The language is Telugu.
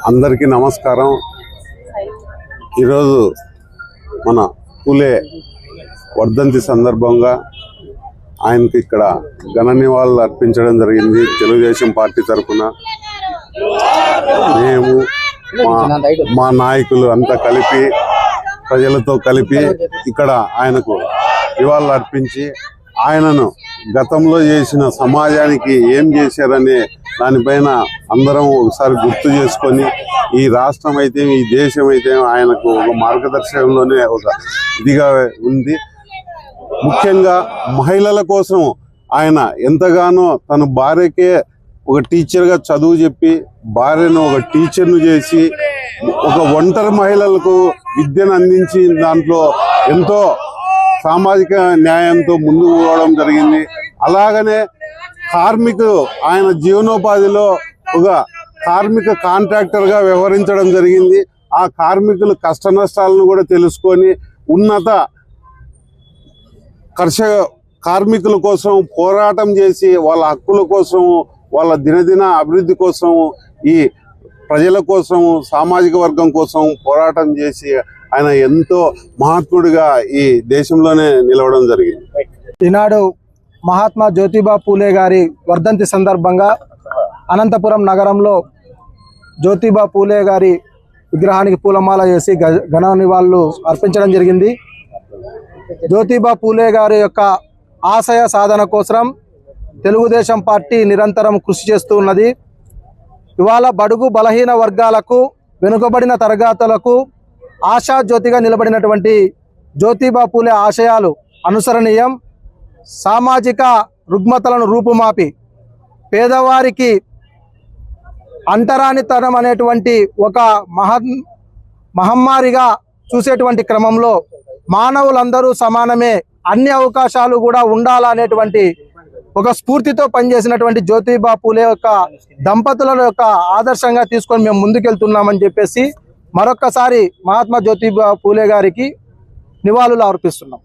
అందరికీ నమస్కారం। ఈరోజు మన పూలే వర్ధంతి సందర్భంగా ఆయనకి ఇక్కడ ఘన నివాళులు అర్పించడం జరిగింది। తెలుగుదేశం పార్టీ తరఫున మేము మా నాయకులు అంతా కలిపి ప్రజలతో కలిపి ఇక్కడ ఆయనకు నివాళులు అర్పించి ఆయనను గతంలో చేసిన సమాజానికి ఏం చేశారనే దానిపైన అందరం ఒకసారి గుర్తు చేసుకొని ఈ రాష్ట్రం అయితే ఈ దేశం అయితే ఆయనకు ఒక మార్గదర్శకంలోనే ఒక ఇదిగా ఉంది। ముఖ్యంగా మహిళల కోసం ఆయన ఎంతగానో తన భార్యకే ఒక టీచర్గా చదువు చెప్పి భార్యను ఒక టీచర్ను చేసి ఒక ఒంటరి మహిళలకు విద్యను అందించి దాంట్లో ఎంతో సామాజిక న్యాయంతో ముందుకు పోవడం జరిగింది। అలాగనే కార్మికులు ఆయన జీవనోపాధిలో ఒక కార్మిక కాంట్రాక్టర్గా వ్యవహరించడం జరిగింది। ఆ కార్మికుల కష్ట నష్టాలను కూడా తెలుసుకొని ఉన్నత కార్మికుల కోసం పోరాటం చేసి వాళ్ళ హక్కుల కోసం వాళ్ళ దినదిన అభివృద్ధి కోసం ఈ ప్రజల కోసం సామాజిక వర్గం కోసం పోరాటం చేసి ఆయన ఎంతో మహాత్ముడిగా ఈ దేశంలోనే నిలవడం జరిగింది। ఈనాడు మహాత్మా జ్యోతిబా పూలే గారి వర్ధంతి సందర్భంగా అనంతపురం నగరంలో జ్యోతిబా పూలే గారి విగ్రహానికి పూలమాల చేసి ఘన నివాళులు అర్పించడం జరిగింది। జ్యోతిబా పూలే గారి యొక్క ఆశయ సాధన కోసం తెలుగుదేశం పార్టీ నిరంతరం కృషి చేస్తూ ఉన్నది। ఇవాళ బడుగు బలహీన వర్గాలకు వెనుకబడిన తరగతులకు ఆశాజ్యోతిగా నిలబడినటువంటి జ్యోతిబా పూలే ఆశయాలు అనుసరణీయం। సామాజిక రుగ్మతలను రూపుమాపి పేదవారికి అంటరానితనం అనేటువంటి ఒక మహమ్మారిగా చూసేటువంటి క్రమంలో మానవులందరూ సమానమే, అన్ని అవకాశాలు కూడా ఉండాలనేటువంటి ఒక స్ఫూర్తితో పనిచేసినటువంటి జ్యోతిబా పూలే యొక్క దంపతుల యొక్క ఆదర్శంగా తీసుకొని మేము ముందుకెళ్తున్నామని చెప్పేసి మరొక్కసారి మహాత్మా జ్యోతిబా పూలే గారికి నివాళులు అర్పిస్తున్నాం।